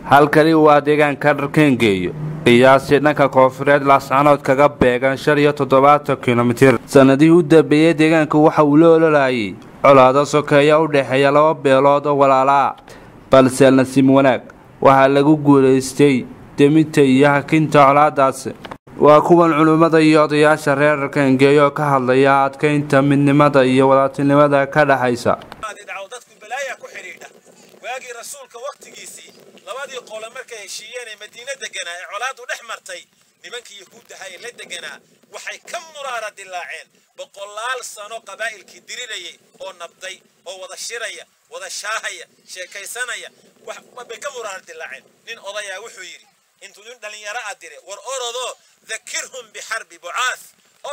halkani waa deegaanka Dharkeengeeyo qiyaastii dhanka koonfureed laascanood kaga beegan 75 kilomitir. Sanadihii u dambeeyay deegaanka waxa uu la ololaayay colaado sokeeya u dhaxeeya laba beelood oo walaala ah, balse nasiib wanaag waxa lagu guuleystay deminta iyo hakinta colaadaas. waa kuwan culimada iyo odayaasha reer Dharkeengeeyo ka hadlaya adkeynta midnimada iyo wadaadtinimada ka dhaxaysa. waagi rasuulka waqtigiisii labadii qolo markay heshiiyeen Madiina deganaa ee colaad u dhaxmartay nimankii yahuud ahaa ee la deganaa waxay ka muraara dilaaceen boqolaal sano qabaa'ilkii dirirayay oo nabday oo wada shiraya wada shaahaya sheekaysanaya wax bay ka muraara dilaaceen nin odaya wuxuu yiri intuu dhalinyaro adire war orodo dhakirhum biharbi bu'aas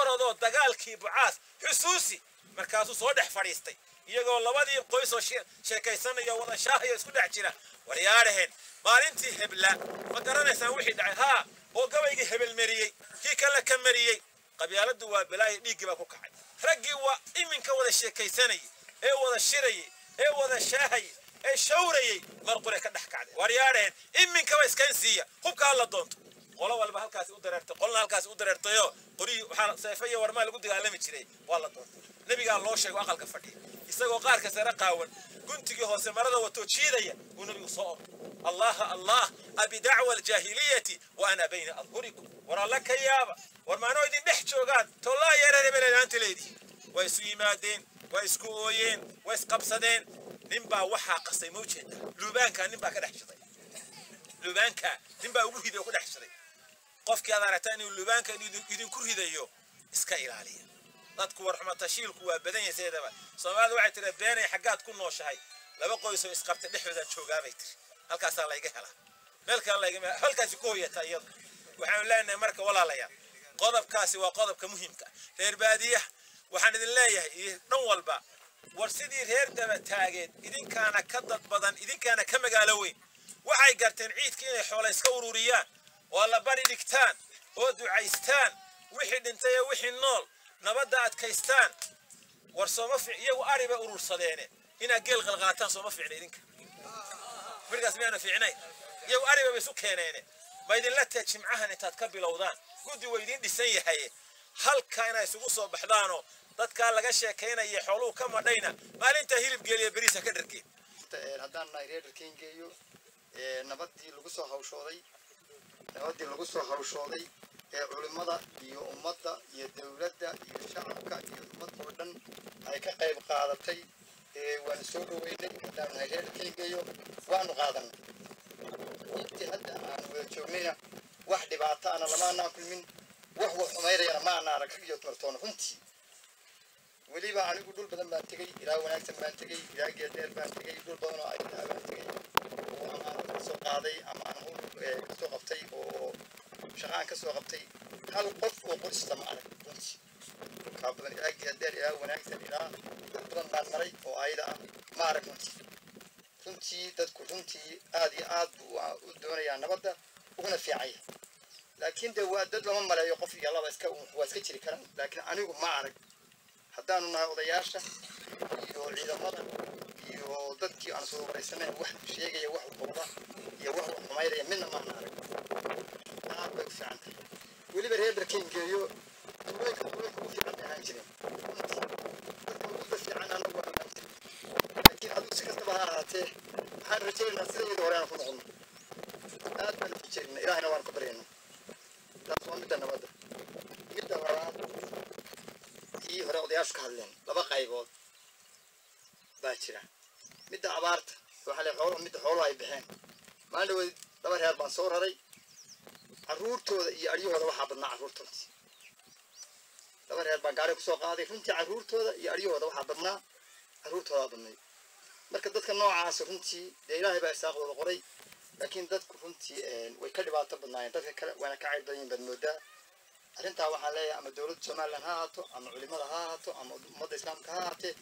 orodo dagaalkii bu'aas xusuusi markaasuu soo dhex fadhiistay iyagoo labadii qoys oo sheekaysanaya wada shaahaya isku dhex jira waryaareen maalintii hebla ma garanaysan wixii dhacay ha oo gabayga hebel mariyay kii kale ka mariyay qabyaaladu waa balaayo dhiigi ba ku kacay raggii waa iminka wada sheekaysanay ee wada shiray ee wada shaahay ee shawrayay marqure ka dhex kacday waryaareen iminka way iskaan siiya hubka la doonto qolo walba halkaas u dareertay qolna halkaas u dareertayo qori waxa sayfaya warma lagu dagaalami jiray waa la doonto nabiga loo sheego aqalka fadhiya isagoo qaarka sare qaawan guntigii hoose marada wato jiidaya uu nabigu soo Allah abi da'wa al-jahiliyati wa ana bayna adhurikum wara laka yaaba war maano idin dhex joogaan tolaa yarare beleedaanta leedii way isu yimaadeen way isku ooyeen way isqabsadeen ninba waxa qasay mawjeeda luubaanka ninba ka dhex jiray luubaanka ninba ugu hiday ku dhex jiray qofkii aad aragtaan inuu luubaanka idin ku ridayo iska ilaaliya dadku war xuma tashiilku waa badan yahay seedaba Soomaalidu waxay tiri beenay xagaad ku nooshahay laba qoys oo isqabta dhexdooda joogaabay tiri halkaas la iga hela meelka la iga halkaas ku hooyata iyada waxaan leenahay marka walaalayaal qodobkaasi waa qodobka muhiimka reer baadiyaha waxaan idin leeyahay dhan walba war sidii reer daba taageed idinkaana ka dad badan idinkaana ka magaalo weyn waxay garteen ciidkii inay xoolo iska ururiyaan oo la bari dhigtaan oo ducaystaan wixii dhintay wixii nool nabada adkaystaan war sooma iyagu ariba urursadeene ina geel qalqaataan sooma fiicna idinka markaas meena fiicnay iyagu ariba bay isu keeneen ma idin la taajimcahan intaad ka bilowdaan gudi weydin dhisan yahay halka inay isugu soo baxdaano dadka laga sheekeynaya xooluhu ka madhayna maalinta hilib geeliya bariisa ka dharkeen haddaan reer Dharkeengeeyo nabadii lagu soo hawshooday culimada iyo ummadda iyo dawladda iyo shacabka iyo ummadda oo dhan ay ka qayb qaadatay waan soo dhaweynay haddaan reer Dharkeengeeyo waanu qaadanay intii hadda aan wada joognayna wax dhibaato ana lama kulmin wax xumayrayna ma ana arag iyo martoon runtii waliba anigu dhul badan baan tagay ilaa wanaagsan baan tagay ilaa geedeel baan tagay dhul badan oo ay taabaan tagay oo aan soo qaaday ama aan soo qabtay oo shaqaan ka soo qabtay hal qof oo qorista ma arag runtii ka badan ilaa geedeel ilaa wanaagsan ilaa dhul badan baan maray oo ayda ah ma arag runtii dadku runtii aad iyo aad u doonayaan nabadda uguna fiicay laakiin waa dad lama maleeyo qof iyo laba iska waa iska jiri karaan laakiin anigu ma arag haddaan nahay odayaasha iyo ciidamada iyo dadkii aan soo wareysanay wax sheegaya wax qowda iyo wax xumaynaya midna ma arag aad bay fiican waliba reer Dharkeengeeyo way ku fiican ahaan jireen dadku ugu fiican anagu waa laakiin adu si kasta baa ahaatee waxaan rajaynaynaa sidii hore aan ku noqono aad baan u jeednaa ilaahina waan ku baryaynaa taas waa midda nabadda midda labaad tii hore odayaashu ka hadleen laba qaybood baa jira midda abaarta waxa la xoolo midda xoolo ay bixeen maalin way laba reer baan soo raray caruurtooda iyo ariyahooda waxa badnaa caruurtooda laba reer baan gaari ku soo qaaday runtii caruurtooda iyo ariyahooda waxa badnaa caruurtooda badnay marka dadka noocaas runtii Ilaahay baa isaaqooda qoray laakiin dadku runtii way ka dhibaato badnaayeen dadka kale waana ka cayb badan badmoodaa arrinta waxa leeyahay ama dawladda Soomaaliland ha ahaato ama culimada ha ahaato ama ummadda islaamka ha ahaatee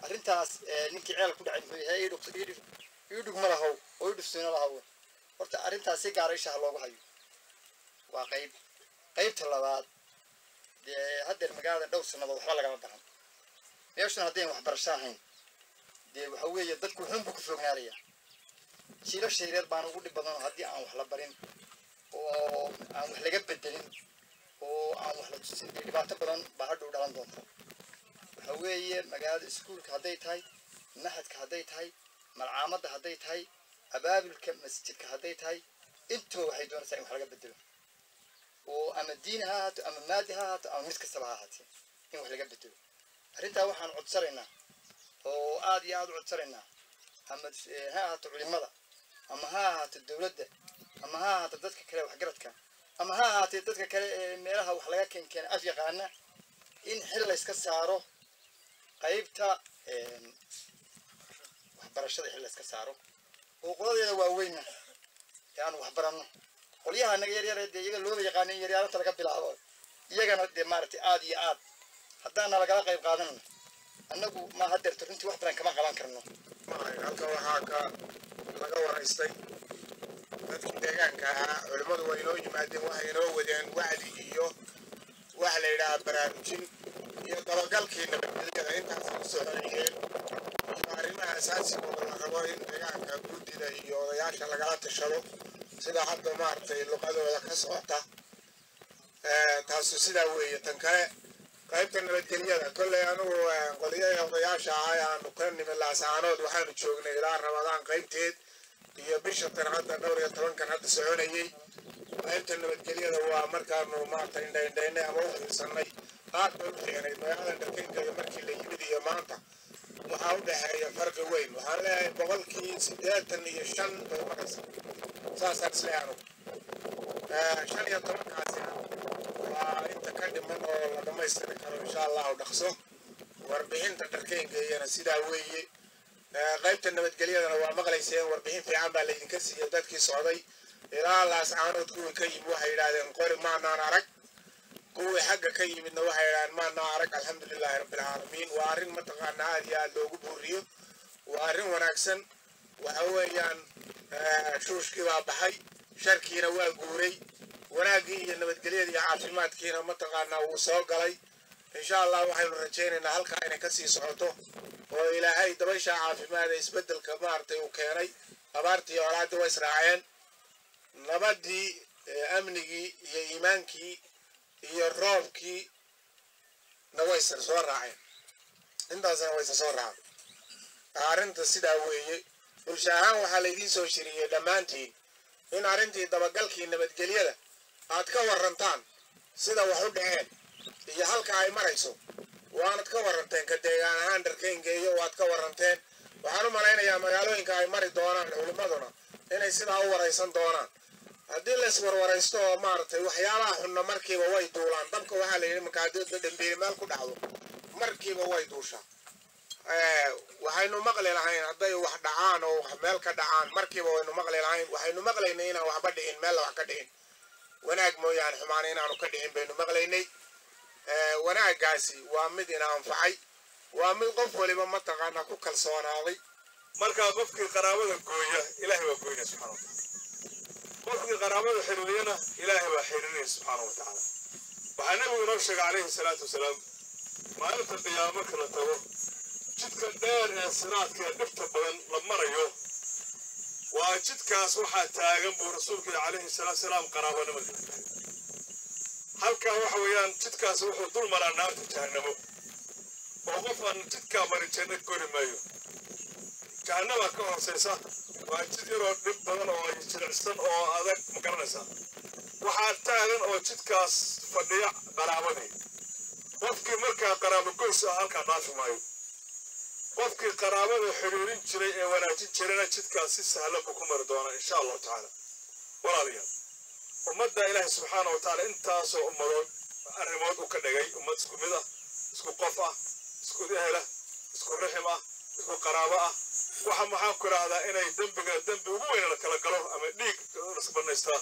arrintaas ninkii ceel ku dhacay wuxuu yahay idhug ma lahaw oo idhufsina lahaw horta arrintaas si gaar ah loogu hayo waa qaybta labaad hadda magaalada dhowr sanadood waxba laga baran meeshan hadeen wax barasho ahayn waxa weeye dadku xun buu ku foognaanaya jiila shayreed baan ugu dhib badan haddii aan wax la barin oo aan wax laga bedelin oo aan wax la tusin dhibaato badan baa hadhow dhalan doonta waxa weeye magaalada iskuulka hadday tahay mahadka hadday tahay malcaamadda hadday tahay abaabulka masjidka hadday tahay intoo waxay doonaysaa in wax laga bedelo oo ama diin ha ahaato ama maadi ha ahaato ama mid kastaba ha ahaatee in wax laga bedelo arrintaa waxaan codsanaynaa oo aad iyo aad u codsanaynaa ama ha ahaato culimada ama ha ahaato dowladda ama ha ahaato dadka kale waxgaradka ama ha ahaatee dadka kale ee meelaha wax laga keenkeena af yaqaana in xil la iska saaro qaybta waxbarashada xil la iska saaro oo qoladeeda waaweynna aan wax baranno qolyaha naga yar ee iyaga loo yaqaanay yaryaranta laga bilaabo iyagana de maartay aad iyo aad haddana laga qayb qaadanno annagu ma hadeerto runtii wax badan kama qaban karno halka waxaa ka laga waraystay dadkii deegaanka ahaa culimmadu way inoo yimaadeen waxay inoo wadeen wacdi iyo wax la yidhaha baraarujin iyo dabagalkii nabadgelyada intaas ku soconayeen iyo arrimaha asaasigooda la rabo in deegaanka guddida iyo odayaasha lagala tashado sida hadda maaragtay luqadooda ka socota taasu sidaa weeye tan kale qaybta nabadgelyada kolley anugu qolyaha odayaasha ahaa aanu ka nimin laasaanood waxaanu joognay ilaa ramadaan qaybteed iyo bisha tan hadda dhowr iyo tobankan hadda soconayey qaybta nabadgelyada waa markaanu maaragtay indhaindhaynay ama u fiirsanay aad bay u fiicnayd magaalada dharkaynkeeda markii la yimid iyo maanta waxaa u dhexeeya farqi weyn waxaan leeyahay 85% bay maraysa saasaan isleeyahay anugu 15 waa inta ka dhiman oo la dhamaystiri karo insha allahu dhaqso warbixinta dharkaynkeeyana sidaa weeye qaybta nabadgelyadana waa maqlayseen warbixin fiican baa laydinka siiyey dadkii socday ilaa laascaanood kuwii ka yimid waxay yidhaahdeen qori maanaan arag kuwii xagga ka yimidna waxay yidhahdeen maanaan arag alxamdulilaahi rabbilcaalamiin waa arrin mataqaana aad iyo aad loogu buuriyo waa arrin wanaagsan waxa weeyaan shuushkii baa baxay sharkiina waa guuray wanaaggii iyo nabadgelyadii iyo caafimaadkiina mataqaanaa wuu soo galay insha allah waxaynu rajaynaynaa halkaa inay kasii socoto oo ilaahay dabaysha caafimaada isbedelka maaragtay uu keenay abaartii iyo colaadii way israaceen nabadii amnigii iyo iimaankii iyo roobkii na way soo raaceen intaasna way soo raaceen arrinta sidaa weeye bulsho ahaan waxaa laydiin soo shiriyey dhammaantiin in arrintii dabagalkii nabadgelyada aad ka warantaan sida wax u dhaceen iyo halka ay marayso waanad ka waranteen ka deegaan ahaan dharkayngeeyo waad ka waranteen waxaan u malaynayaa magaalooyinka ay mari doonaan culimmaduna inay sidaa u waraysan doonaan haddii la iswarwaraysto oo maaragtay waxyaabaha xunna markiiba way duulaan dabka waxaa la yidhi markaadooda dhambeeli meel ku dhacdo markiiba way duushaa waxaynu maqli lahayn hadday wax dhacaan oo wax meel ka dhacaan markiiba waynu maqli lahayn waxaynu maqlaynay inaan waxba dhicin meel wax ka dhicin wanaag mooyaane xumaan inaanu ka dhicin baynu maqlaynay wanaaggaasi waa mid ina anfacay waa mid qof waliba mataqaanaa ku kalsoonaaday markaa qofkii qaraabada gooya ilaahay waa gooynaya subxaana watacaala qofkii qaraabada xiriiriyana ilaahay waa xiriirinaya subxaana watacaala waxaa nabigu inoo sheegay calayhi salaatu wasalaam maalinta qiyaamo marka la tago jidka dheer ee siraadka ee dhibta badan la marayo waa jidkaas waxaa taagan buu rasuulku calayhi salaatu wasalaam qaraabanimada halkaa waxa weeyaan jidkaas wuxuu dul maraa naarta jahannamo oo qof aan jidkaa marin janno gori maayo jahannama ka hooseysa waa jid yaroo dhib badan oo ay jilicsan oo adag ma garanaysaa waxaa taagan oo jidkaas fadhiya qaraabadii qofkii markaa qaraabo goys ah halkaa dhaafi maayo qofkii qaraabada xiriirin jiray ee wanaajin jirayna jidkaas si sahlan buu ku mari doonaa insha allahu tacaala walaalayaal ummadda ilaahay subxaana watacaala intaasoo ummadood arrimood u ka dhigay ummad isku mid ah isku qof ah isku ehel ah isku rixim ah isku qaraabo ah waxa maxaan ku idhaahdaa inay dembiga dembi ugu weyna la kala galo ama dhiig lasbanaystaa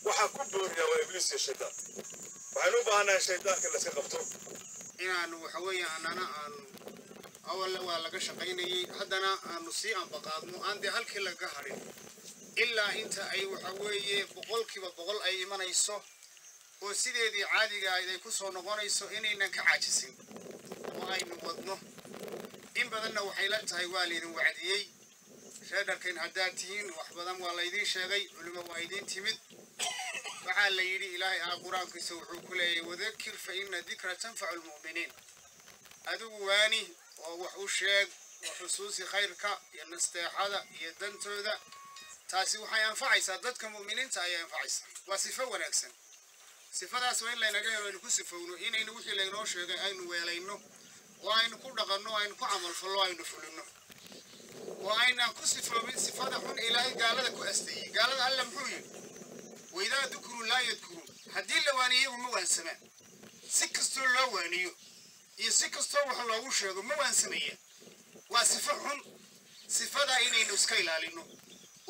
waxaa ku booriyaa waa ibliis iyo shaydaan waxaynu u baahanahay shaydaanka in layska qabto inaanu waxa weeye annana aanu awalla waa laga shaqaynayey haddana aanu sii anbaqaadno aan dee halkii laga harin ilaa inta ay waxa weeye 100% ay imanayso oo sideedii caadiga ahayd ay ku soo noqonayso inaynan ka caajisin oo aynu wadno in badanna waxay la tahay waa leedin wacdiyey reerdarkeen haddaad tihiin wax badan waa laydiin sheegay culimo waa idiin timid waxaa la yidhi ilaahay qur-aankiisa wuxuu ku leeyahay wadakir fa ina dikra tanfacu lmu'miniin adigu waani oo wax u sheeg oo xusuusi khayrka iyo nasteexada iyo dantooda taasi waxay anfacaysaa dadka mu'miniinta ayay anfacaysaa waa sifo wanaagsan sifadaas waa in laynaga helo aynu ku sifowno inaynu wixii laynoo sheegay aynu weelayno oo aynu ku dhaqanno aynu ku camalfallo aynu fulino oo aynaan ku sifoobin sifada xun ilaahay gaalada ku asteeyey gaalada alla muxuu yidhi waidaa dukuruu laa yadkuruun haddii la waaniyo iyagu ma waansamaan si kastoo loo waaniyo iyo si kastoo wax loogu sheego ma waansamayaan waa sifo xun sifadaa inaynu iska ilaalino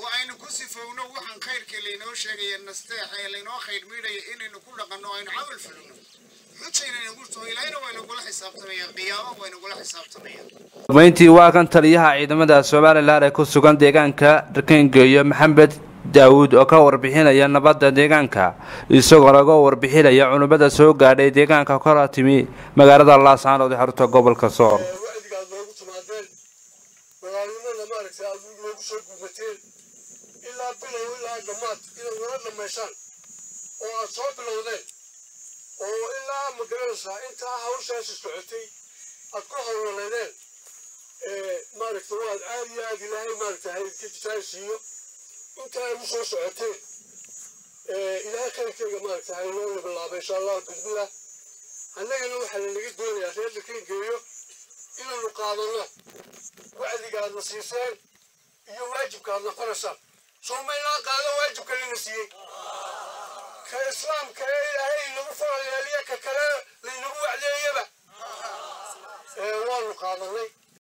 oo aynu ku sifowno waxaan khayrkii laynoo sheegaya nasteexa ee laynoo khayr miidhaya inaynu ku dhaqanno o aynu camal fulino xujaynaynaguu taho ilaahayna waa inagula xisaabtamayaan qiyaamo waa inagula xisaabtamayaan mayntii waa kan taliyaha ciidamada Soomaaliland ee ku sugan deegaanka Dharkeengeeyo Maxamed Daawud oo ka warbixinaya nabadda deegaanka isagoo laga warbixinaya culimada soo gaadhay deegaanka kala timi magaalada Laascaanood ee xarunta gobolka Sool oo ilaa magaranaysa inta hawshaas socotay aad ku hawleedeen maaragtay waad aad ilaahay maaragtay hay'adka jitaashiyo inta ay soo socotay ilaahay khayrkeega maaragtay haynoo bilaabay insha Allah bismillah annagana waxa la naga doonayaa reer Dharkeengeeyo inaanu qaadano wacdigaadna siiseen iyo waajibkaadna farashaan Soomaaliya qaado waajibka la siiyay كإسلام كإلهي نغفر لك كلا لنقوع عليه يبا والله قاضي